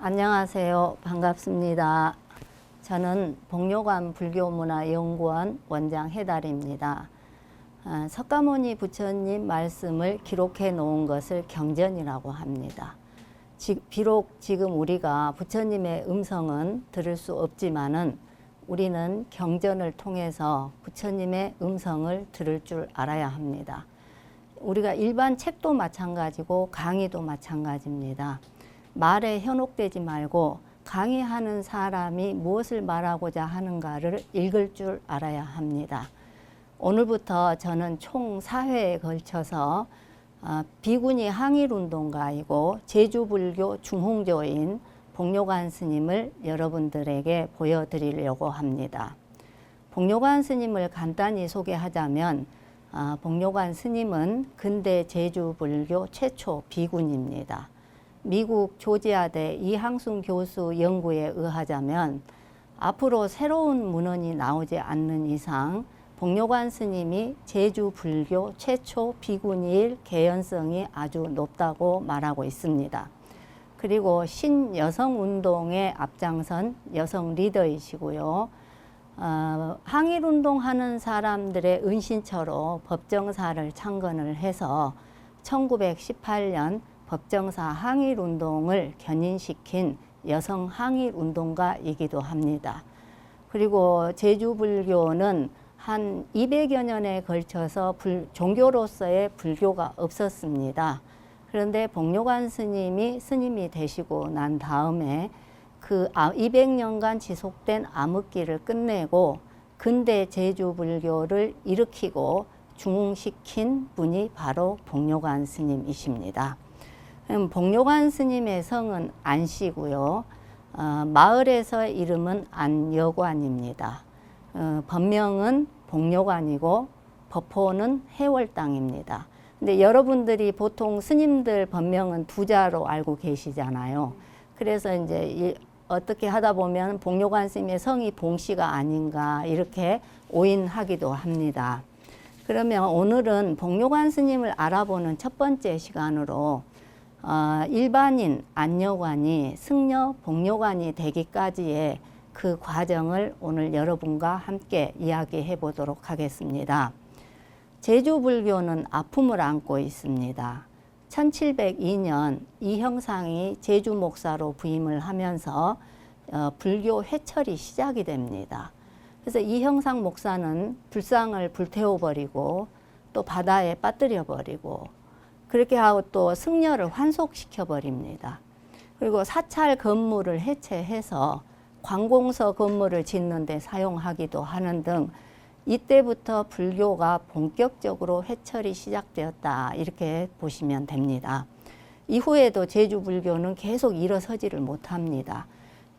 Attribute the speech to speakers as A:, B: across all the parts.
A: 안녕하세요. 반갑습니다. 저는 복료관 불교문화연구원 원장 해달입니다. 석가모니 부처님 말씀을 기록해 놓은 것을 경전이라고 합니다. 비록 지금 우리가 부처님의 음성은 들을 수 없지만은 우리는 경전을 통해서 부처님의 음성을 들을 줄 알아야 합니다. 우리가 일반 책도 마찬가지고 강의도 마찬가지입니다. 말에 현혹되지 말고 강의하는 사람이 무엇을 말하고자 하는가를 읽을 줄 알아야 합니다. 오늘부터 저는 총 4회에 걸쳐서 비구니 항일운동가이고 제주불교 중홍조인 복료관 스님을 여러분들에게 보여드리려고 합니다. 복료관 스님을 간단히 소개하자면 복료관 스님은 근대 제주불교 최초 비군입니다. 미국 조지아대 이항순 교수 연구에 의하자면 앞으로 새로운 문헌이 나오지 않는 이상 복료관 스님이 제주 불교 최초 비군일 개연성이 아주 높다고 말하고 있습니다. 그리고 신여성운동에 앞장선 여성 리더이시고요. 항일운동하는 사람들의 은신처로 법정사를 창건을 해서 1918년 법정사 항일운동을 견인시킨 여성 항일운동가이기도 합니다. 그리고 제주불교는 한 200여 년에 걸쳐서 종교로서의 불교가 없었습니다. 그런데 복료관 스님이 스님이 되시고 난 다음에 그 200년간 지속된 암흑기를 끝내고 근대 제주불교를 일으키고 중흥시킨 분이 바로 복료관 스님이십니다. 복료관 스님의 성은 안씨고요. 마을에서 이름은 안여관입니다. 법명은 복료관이고 법호는 해월당입니다. 근데 여러분들이 보통 스님들 법명은 두자로 알고 계시잖아요. 그래서 이제 어떻게 하다 보면 복료관 스님의 성이 봉씨가 아닌가 이렇게 오인하기도 합니다. 그러면 오늘은 복료관 스님을 알아보는 첫 번째 시간으로 일반인 안여관이 승려 복료관이 되기까지의 그 과정을 오늘 여러분과 함께 이야기해 보도록 하겠습니다. 제주불교는 아픔을 안고 있습니다. 1702년 이형상이 제주 목사로 부임을 하면서 불교 회철이 시작이 됩니다. 그래서 이형상 목사는 불상을 불태워버리고 또 바다에 빠뜨려버리고 그렇게 하고 또 승려를 환속시켜 버립니다. 그리고 사찰 건물을 해체해서 관공서 건물을 짓는 데 사용하기도 하는 등 이때부터 불교가 본격적으로 회철이 시작되었다 이렇게 보시면 됩니다. 이후에도 제주불교는 계속 일어서지를 못합니다.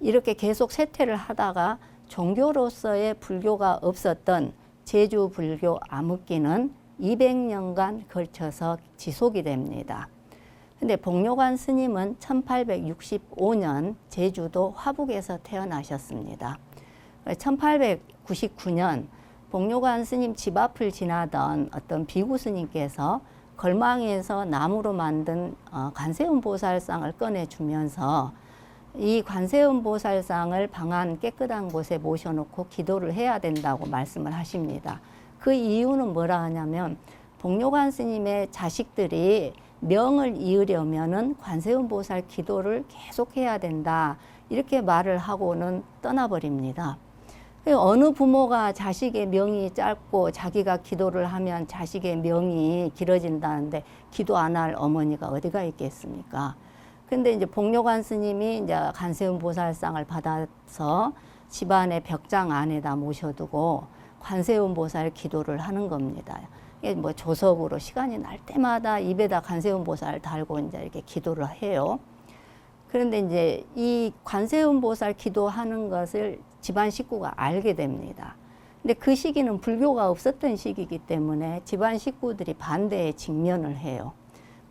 A: 이렇게 계속 쇠퇴를 하다가 종교로서의 불교가 없었던 제주불교 암흑기는 200년간 걸쳐서 지속이 됩니다. 근데 복료관 스님은 1865년 제주도 화북에서 태어나셨습니다. 1899년 복료관 스님 집 앞을 지나던 어떤 비구 스님께서 걸망에서 나무로 만든 관세음보살상을 꺼내주면서 이 관세음보살상을 방 안 깨끗한 곳에 모셔놓고 기도를 해야 된다고 말씀을 하십니다. 그 이유는 뭐라 하냐면 복료관 스님의 자식들이 명을 이으려면은 관세음보살 기도를 계속 해야 된다 이렇게 말을 하고는 떠나버립니다. 어느 부모가 자식의 명이 짧고 자기가 기도를 하면 자식의 명이 길어진다는데 기도 안 할 어머니가 어디가 있겠습니까? 근데 이제 복료관 스님이 이제 관세음보살상을 받아서 집안의 벽장 안에다 모셔두고 관세음보살 기도를 하는 겁니다. 이게 뭐 조석으로 시간이 날 때마다 입에다 관세음보살 달고 이제 이렇게 기도를 해요. 그런데 이제 이 관세음보살 기도하는 것을 집안 식구가 알게 됩니다. 근데 그 시기는 불교가 없었던 시기이기 때문에 집안 식구들이 반대에 직면을 해요.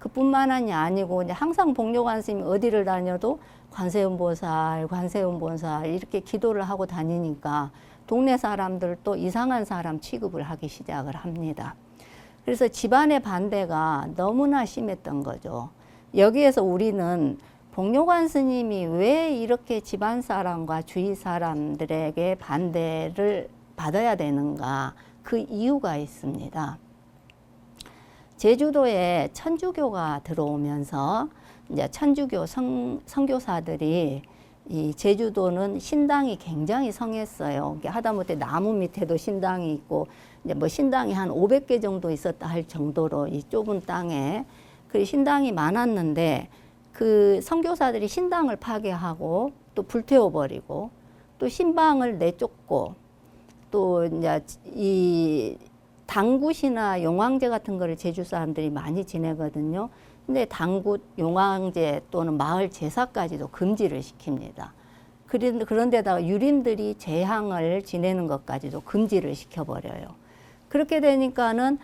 A: 그뿐만 아니고 이제 항상 복료관 스님이 어디를 다녀도 관세음보살, 관세음보살 이렇게 기도를 하고 다니니까 동네 사람들도 이상한 사람 취급을 하기 시작을 합니다. 그래서 집안의 반대가 너무나 심했던 거죠. 여기에서 우리는 복묘관 스님이 왜 이렇게 집안 사람과 주위 사람들에게 반대를 받아야 되는가? 그 이유가 있습니다. 제주도에 천주교가 들어오면서 이제 천주교 선교사들이 이 제주도는 신당이 굉장히 성했어요. 하다못해 나무 밑에도 신당이 있고 이제 뭐 신당이 한 500개 정도 있었다 할 정도로 이 좁은 땅에 그 신당이 많았는데 그 선교사들이 신당을 파괴하고 또 불태워버리고 또 신방을 내쫓고 또 이제 이 당굿이나 용왕제 같은 거를 제주 사람들이 많이 지내거든요. 근데 당굿, 용왕제 또는 마을 제사까지도 금지를 시킵니다. 그런데다가 유림들이 제향을 지내는 것까지도 금지를 시켜버려요. 그렇게 되니까는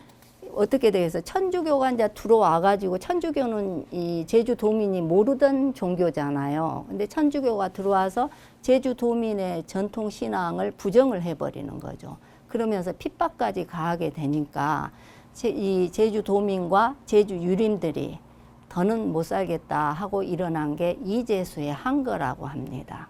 A: 어떻게 되겠어요? 천주교가 이제 들어와가지고 천주교는 이 제주 도민이 모르던 종교잖아요. 근데 천주교가 들어와서 제주 도민의 전통 신앙을 부정을 해버리는 거죠. 그러면서 핍박까지 가하게 되니까 이 제주 도민과 제주 유림들이 더는 못 살겠다 하고 일어난 게 이제수의 항거라고 합니다.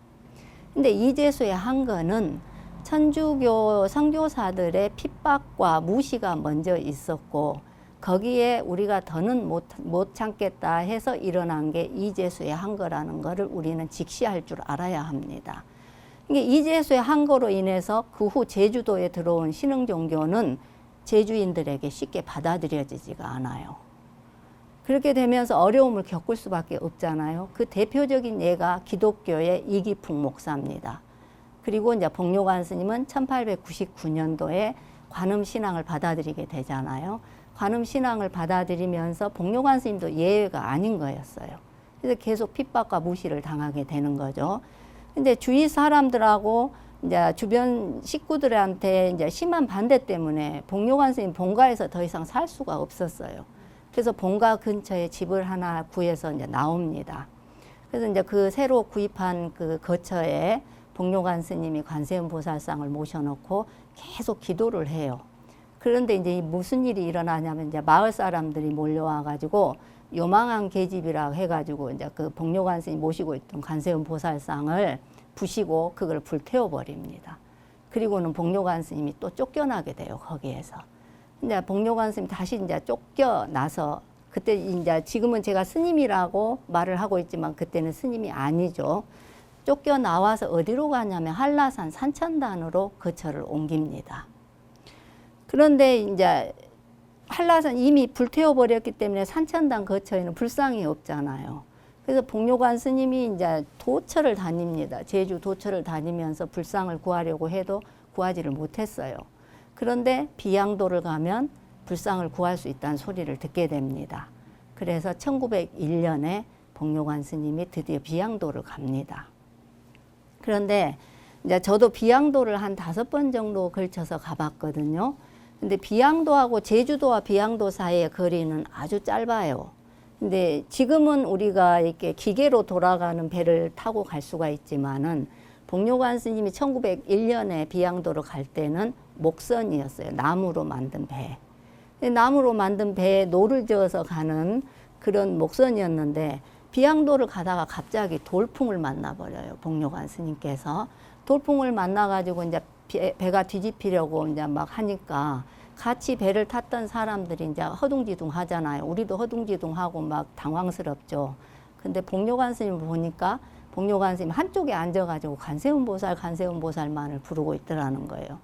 A: 근데 이제수의 항거는 천주교 선교사들의 핍박과 무시가 먼저 있었고 거기에 우리가 더는 못 참겠다 해서 일어난 게 이제수의 항거라는 것을 우리는 직시할 줄 알아야 합니다. 이게 이제수의 항거로 인해서 그 후 제주도에 들어온 신흥 종교는 제주인들에게 쉽게 받아들여지지가 않아요. 그렇게 되면서 어려움을 겪을 수밖에 없잖아요. 그 대표적인 예가 기독교의 이기풍 목사입니다. 그리고 이제 복묘관 스님은 1899년도에 관음 신앙을 받아들이게 되잖아요. 관음 신앙을 받아들이면서 복묘관 스님도 예외가 아닌 거였어요. 그래서 계속 핍박과 무시를 당하게 되는 거죠. 근데 주위 사람들하고 이제 주변 식구들한테 이제 심한 반대 때문에 복묘관 스님 본가에서 더 이상 살 수가 없었어요. 그래서 본가 근처에 집을 하나 구해서 이제 나옵니다. 그래서 이제 그 새로 구입한 그 거처에 복묘관 스님이 관세음 보살상을 모셔놓고 계속 기도를 해요. 그런데 이제 무슨 일이 일어나냐면 이제 마을 사람들이 몰려와가지고 요망한 계집이라고 해가지고 이제 그 복묘관 스님 모시고 있던 관세음 보살상을 부시고 그걸 불태워버립니다. 그리고는 복묘관 스님이 또 쫓겨나게 돼요, 거기에서. 근데 복묘관 스님 다시 이제 쫓겨나서 그때 이제 지금은 제가 스님이라고 말을 하고 있지만 그때는 스님이 아니죠. 쫓겨나와서 어디로 가냐면 한라산 산천단으로 거처를 옮깁니다. 그런데 이제 한라산 이미 불태워버렸기 때문에 산천단 거처에는 불상이 없잖아요. 그래서 복묘관 스님이 이제 도처를 다닙니다. 제주 도처를 다니면서 불상을 구하려고 해도 구하지를 못했어요. 그런데 비양도를 가면 불상을 구할 수 있다는 소리를 듣게 됩니다. 그래서 1901년에 복묘관 스님이 드디어 비양도를 갑니다. 그런데 이제 저도 비양도를 한 5번 정도 걸쳐서 가봤거든요. 근데 비양도하고 제주도와 비양도 사이의 거리는 아주 짧아요. 근데 지금은 우리가 이렇게 기계로 돌아가는 배를 타고 갈 수가 있지만은 복묘관 스님이 1901년에 비양도로 갈 때는 목선이었어요. 나무로 만든 배. 나무로 만든 배에 노를 저어서 가는 그런 목선이었는데 비양도를 가다가 갑자기 돌풍을 만나버려요. 복묘관 스님께서. 돌풍을 만나가지고 이제 배가 뒤집히려고 이제 막 하니까 같이 배를 탔던 사람들이 이제 허둥지둥 하잖아요. 우리도 허둥지둥 하고 막 당황스럽죠. 근데 복묘관 스님을 보니까 복묘관 스님 한쪽에 앉아가지고 관세음 보살만을 부르고 있더라는 거예요.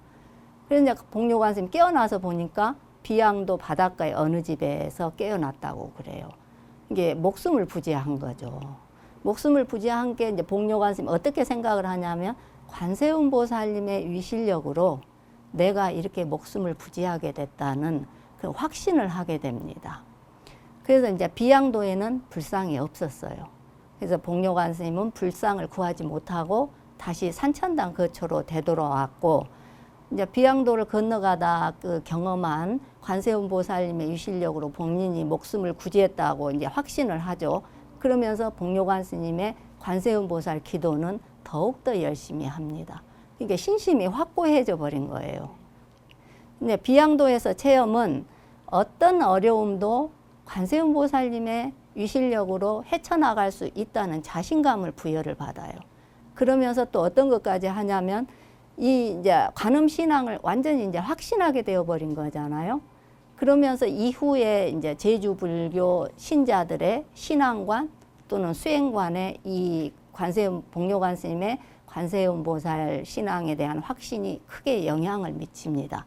A: 그래서 이제 복묘관 스님 깨어나서 보니까 비양도 바닷가의 어느 집에서 깨어났다고 그래요. 이게 목숨을 부지한 거죠. 목숨을 부지한 게 이제 복묘관 스님 어떻게 생각을 하냐면 관세음 보살님의 위실력으로 내가 이렇게 목숨을 부지하게 됐다는 그 확신을 하게 됩니다. 그래서 이제 비양도에는 불상이 없었어요. 그래서 복묘관 스님은 불상을 구하지 못하고 다시 산천당 거처로 되돌아왔고 이제 비양도를 건너가다 그 경험한 관세음 보살님의 유실력으로 본인이 목숨을 구제했다고 이제 확신을 하죠. 그러면서 복묘관 스님의 관세음 보살 기도는 더욱더 열심히 합니다. 이게 신심이 확고해져 버린 거예요. 근데 비양도에서 체험은 어떤 어려움도 관세음 보살님의 위실력으로 헤쳐나갈 수 있다는 자신감을 부여를 받아요. 그러면서 또 어떤 것까지 하냐면 이 이제 관음 신앙을 완전히 이제 확신하게 되어버린 거잖아요. 그러면서 이후에 이제 제주 불교 신자들의 신앙관 또는 수행관에 이 관세음 복묘관 스님의 관세음 보살 신앙에 대한 확신이 크게 영향을 미칩니다.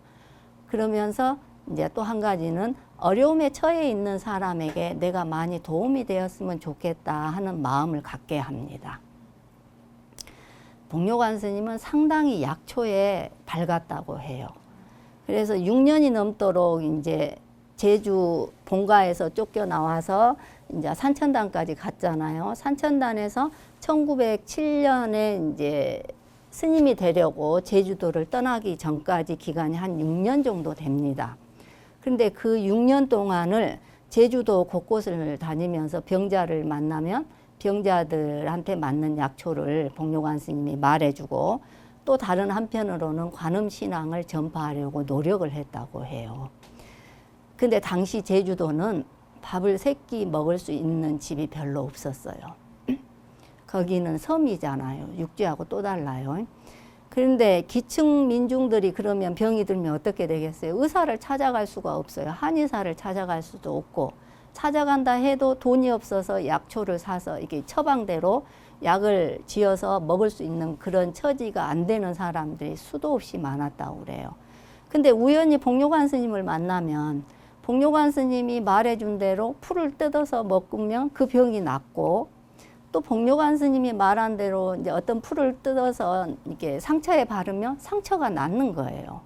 A: 그러면서 이제 또 한 가지는 어려움에 처해 있는 사람에게 내가 많이 도움이 되었으면 좋겠다 하는 마음을 갖게 합니다. 복묘관 스님은 상당히 약초에 밝았다고 해요. 그래서 6년이 넘도록 이제 제주 본가에서 쫓겨나와서 이제 산천단까지 갔잖아요. 산천단에서 1907년에 이제 스님이 되려고 제주도를 떠나기 전까지 기간이 한 6년 정도 됩니다. 그런데 그 6년 동안을 제주도 곳곳을 다니면서 병자를 만나면 병자들한테 맞는 약초를 복묘관 스님이 말해주고 또 다른 한편으로는 관음신앙을 전파하려고 노력을 했다고 해요. 근데 당시 제주도는 밥을 3끼 먹을 수 있는 집이 별로 없었어요. 거기는 섬이잖아요. 육지하고 또 달라요. 그런데 기층 민중들이 그러면 병이 들면 어떻게 되겠어요? 의사를 찾아갈 수가 없어요. 한의사를 찾아갈 수도 없고 찾아간다 해도 돈이 없어서 약초를 사서 이게 처방대로 약을 지어서 먹을 수 있는 그런 처지가 안 되는 사람들이 수도 없이 많았다고 그래요. 근데 우연히 복묘관 스님을 만나면 복묘관 스님이 말해준 대로 풀을 뜯어서 먹으면 그 병이 낫고 또 복묘관 스님이 말한 대로 이제 어떤 풀을 뜯어서 이렇게 상처에 바르면 상처가 낫는 거예요.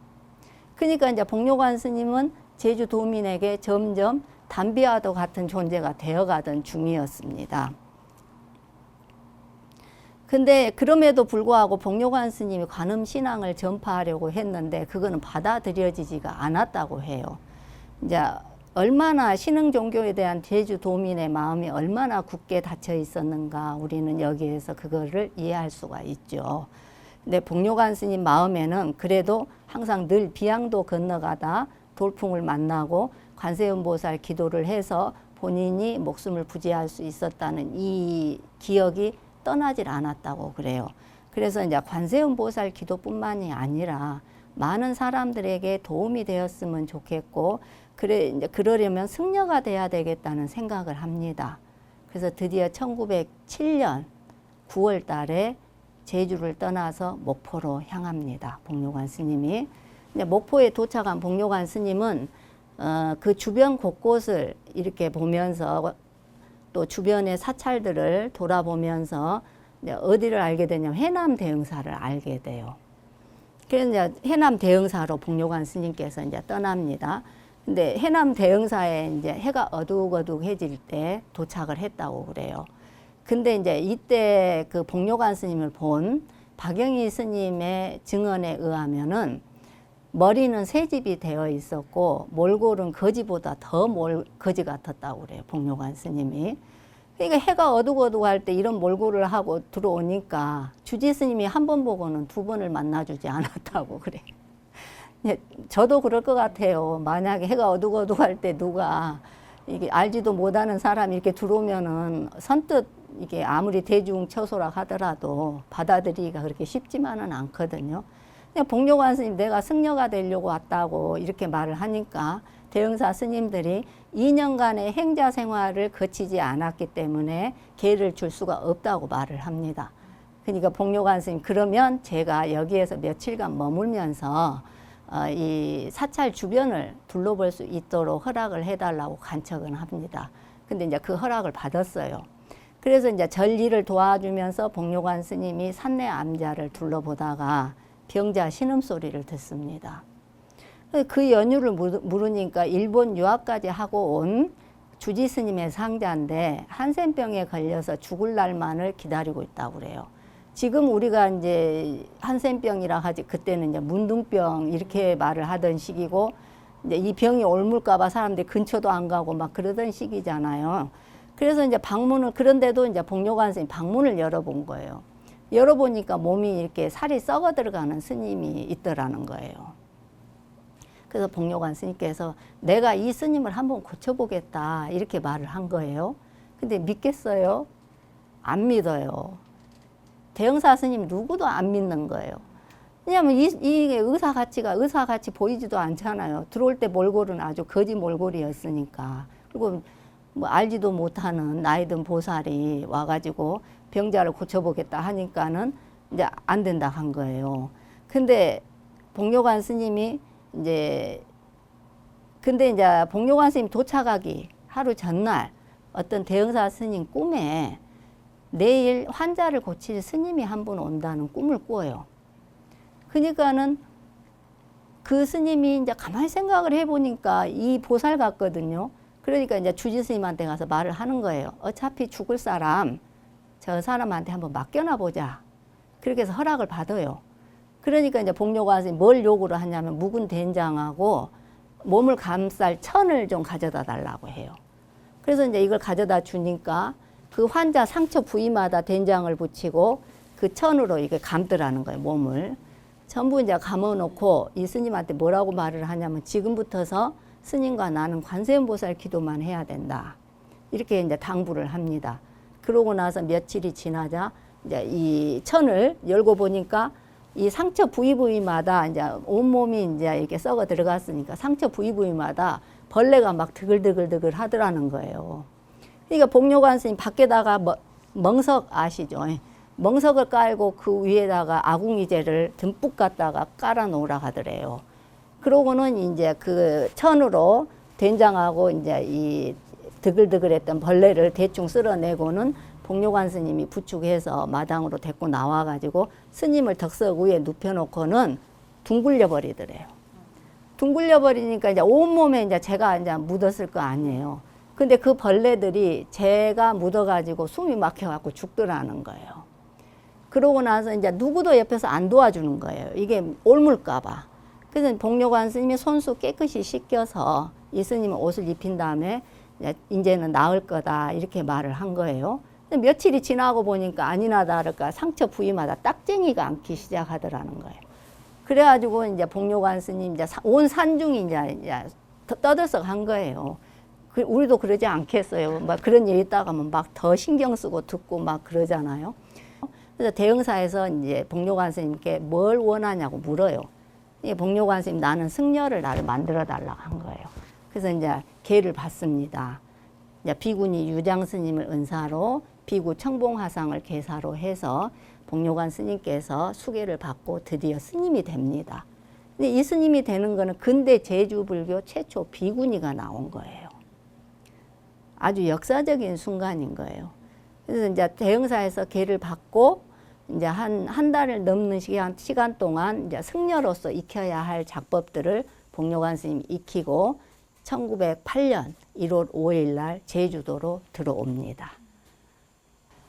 A: 그러니까 이제 복묘관 스님은 제주 도민에게 점점 담비와도 같은 존재가 되어가던 중이었습니다. 근데 그럼에도 불구하고 복묘관 스님이 관음 신앙을 전파하려고 했는데 그거는 받아들여지지가 않았다고 해요. 이제 얼마나 신흥 종교에 대한 제주 도민의 마음이 얼마나 굳게 닫혀 있었는가 우리는 여기에서 그거를 이해할 수가 있죠. 근데 복묘관 스님 마음에는 그래도 항상 늘 비양도 건너가다 돌풍을 만나고 관세음보살 기도를 해서 본인이 목숨을 부지할 수 있었다는 이 기억이 떠나질 않았다고 그래요. 그래서 이제 관세음보살 기도뿐만이 아니라 많은 사람들에게 도움이 되었으면 좋겠고 이제 그러려면 승려가 돼야 되겠다는 생각을 합니다. 그래서 드디어 1907년 9월 달에 제주를 떠나서 목포로 향합니다. 복묘관 스님이. 이제 목포에 도착한 복묘관 스님은 그 주변 곳곳을 이렇게 보면서 또 주변의 사찰들을 돌아보면서 이제 어디를 알게 되냐면 해남 대흥사를 알게 돼요. 그래서 이제 해남 대흥사로 복묘관 스님께서 이제 떠납니다. 근데 해남 대흥사에 이제 해가 어둑어둑해질 때 도착을 했다고 그래요. 근데 이제 이때 그 복묘관 스님을 본 박영희 스님의 증언에 의하면은 머리는 새집이 되어 있었고 몰골은 거지보다 더 거지 같았다고 그래요. 복묘관 스님이. 그러니까 해가 어둑어둑할 때 이런 몰골을 하고 들어오니까 주지 스님이 한 번 보고는 2번을 만나주지 않았다고 그래요. 저도 그럴 것 같아요. 만약에 해가 어둑어둑할 때 누가 이게 알지도 못하는 사람이 이렇게 들어오면은 선뜻 이게 아무리 대중처소라 하더라도 받아들이기가 그렇게 쉽지만은 않거든요. 복묘관 스님 내가 승려가 되려고 왔다고 이렇게 말을 하니까 대흥사 스님들이 2년간의 행자 생활을 거치지 않았기 때문에 기회를 줄 수가 없다고 말을 합니다. 그러니까 복묘관 스님 그러면 제가 여기에서 며칠간 머물면서 이 사찰 주변을 둘러볼 수 있도록 허락을 해달라고 간청을 합니다. 근데 이제 그 허락을 받았어요. 그래서 이제 전리를 도와주면서 복묘관 스님이 산내 암자를 둘러보다가 병자 신음소리를 듣습니다. 그 연유를 물으니까 일본 유학까지 하고 온 주지 스님의 상자인데 한센병에 걸려서 죽을 날만을 기다리고 있다고 그래요. 지금 우리가 이제 한센병이라 하지 그때는 이제 문둥병 이렇게 말을 하던 시기고 이제 이 병이 옮을까봐 사람들이 근처도 안 가고 막 그러던 시기잖아요. 그래서 이제 그런데도 이제 복묘관 스님 방문을 열어본 거예요. 열어보니까 몸이 이렇게 살이 썩어 들어가는 스님이 있더라는 거예요. 그래서 복묘관 스님께서 내가 이 스님을 한번 고쳐보겠다 이렇게 말을 한 거예요. 근데 믿겠어요? 안 믿어요. 대형사 스님 누구도 안 믿는 거예요. 왜냐하면 이게 의사같이 보이지도 않잖아요. 들어올 때 몰골은 아주 거지 몰골이었으니까. 그리고 뭐 알지도 못하는 나이든 보살이 와가지고 병자를 고쳐보겠다 하니까는 이제 안 된다 한 거예요. 근데 복묘관 스님이 이제 복묘관 스님 도착하기 하루 전날 어떤 대형사 스님 꿈에 내일 환자를 고칠 스님이 한 분 온다는 꿈을 꿔요. 그러니까는 그 스님이 이제 가만히 생각을 해보니까 이 보살 같거든요. 그러니까 이제 주지 스님한테 가서 말을 하는 거예요. 어차피 죽을 사람, 저 사람한테 한번 맡겨놔 보자. 그렇게 해서 허락을 받아요. 그러니까 이제 복묘관 스님이 뭘 요구를 하냐면 묵은 된장하고 몸을 감쌀 천을 좀 가져다 달라고 해요. 그래서 이제 이걸 가져다 주니까 그 환자 상처 부위마다 된장을 붙이고 그 천으로 이게 감더라는 거예요, 몸을. 전부 이제 감아놓고 이 스님한테 뭐라고 말을 하냐면 지금부터서 스님과 나는 관세음보살 기도만 해야 된다. 이렇게 이제 당부를 합니다. 그러고 나서 며칠이 지나자 이제 이 천을 열고 보니까 이 상처 부위마다 이제 온몸이 이제 이렇게 썩어 들어갔으니까 상처 부위마다 벌레가 막 드글드글 하더라는 거예요. 그러니까 복묘관 스님 밖에다가 멍석 아시죠? 멍석을 깔고 그 위에다가 아궁이제를 듬뿍 갖다가 깔아 놓으라 하더래요. 그러고는 이제 그 천으로 된장하고 이제 이 드글드글했던 벌레를 대충 쓸어내고는 복묘관 스님이 부축해서 마당으로 데리고 나와가지고 스님을 덕석 위에 눕혀놓고는 둥글려 버리더래요. 둥글려 버리니까 이제 온몸에 이제 재가 이제 묻었을 거 아니에요. 근데 그 벌레들이 재가 묻어가지고 숨이 막혀갖고 죽더라는 거예요. 그러고 나서 이제 누구도 옆에서 안 도와주는 거예요. 이게 옮을까봐. 그래서 복묘관 스님이 손수 깨끗이 씻겨서 이 스님은 옷을 입힌 다음에 이제는 나을 거다 이렇게 말을 한 거예요. 며칠이 지나고 보니까 아니나 다를까 상처 부위마다 딱쟁이가 앉기 시작하더라는 거예요. 그래가지고 이제 복묘관 스님 이제 온 산중이 이제 떠들썩한 거예요. 우리도 그러지 않겠어요. 막 그런 일 있다가 막 더 신경 쓰고 듣고 막 그러잖아요. 그래서 대형사에서 이제 복묘관 스님께 뭘 원하냐고 물어요. 복묘관 스님 나는 승려를 나를 만들어 달라고 한 거예요. 그래서 이제 계를 받습니다. 이제 비구니 유장 스님을 은사로 비구 청봉화상을 계사로 해서 복묘관 스님께서 수계를 받고 드디어 스님이 됩니다. 근데 이 스님이 되는 거는 근대 제주불교 최초 비구니가 나온 거예요. 아주 역사적인 순간인 거예요. 그래서 이제 대형사에서 계를 받고 이제 한 달을 넘는 시간 동안 이제 승려로서 익혀야 할 작법들을 복묘관 스님이 익히고 1908년 1월 5일 날 제주도로 들어옵니다.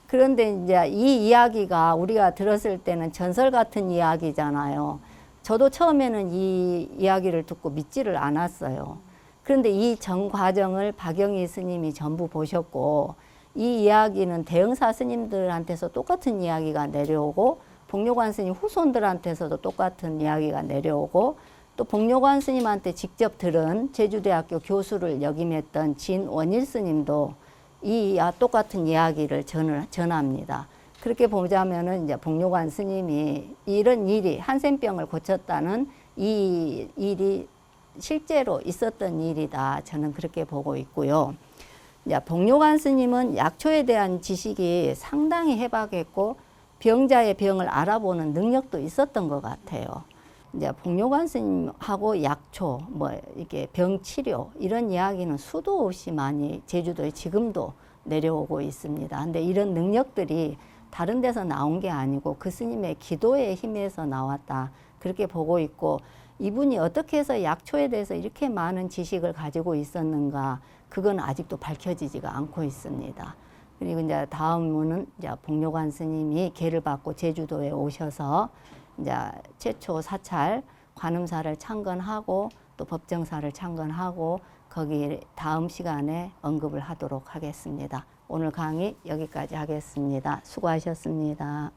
A: 그런데 이제 이 이야기가 우리가 들었을 때는 전설 같은 이야기잖아요. 저도 처음에는 이 이야기를 듣고 믿지를 않았어요. 그런데 이 전 과정을 박영희 스님이 전부 보셨고 이 이야기는 대형사 스님들한테서 똑같은 이야기가 내려오고 복묘관 스님 후손들한테서도 똑같은 이야기가 내려오고 또 복묘관 스님한테 직접 들은 제주대학교 교수를 역임했던 진원일 스님도 이 똑같은 이야기를 전합니다. 그렇게 보자면은 이제 복묘관 스님이 이런 일이 한센병을 고쳤다는 이 일이 실제로 있었던 일이다. 저는 그렇게 보고 있고요. 이제 복묘관 스님은 약초에 대한 지식이 상당히 해박했고 병자의 병을 알아보는 능력도 있었던 것 같아요. 이제 복묘관 스님하고 약초, 이게 병 치료 이런 이야기는 수도 없이 많이 제주도에 지금도 내려오고 있습니다. 근데 이런 능력들이 다른 데서 나온 게 아니고 그 스님의 기도의 힘에서 나왔다. 그렇게 보고 있고 이분이 어떻게 해서 약초에 대해서 이렇게 많은 지식을 가지고 있었는가 그건 아직도 밝혀지지가 않고 있습니다. 그리고 이제 다음은 이제 복묘관 스님이 계를 받고 제주도에 오셔서 이제 최초 사찰 관음사를 창건하고 또 법정사를 창건하고 거기 다음 시간에 언급을 하도록 하겠습니다. 오늘 강의 여기까지 하겠습니다. 수고하셨습니다.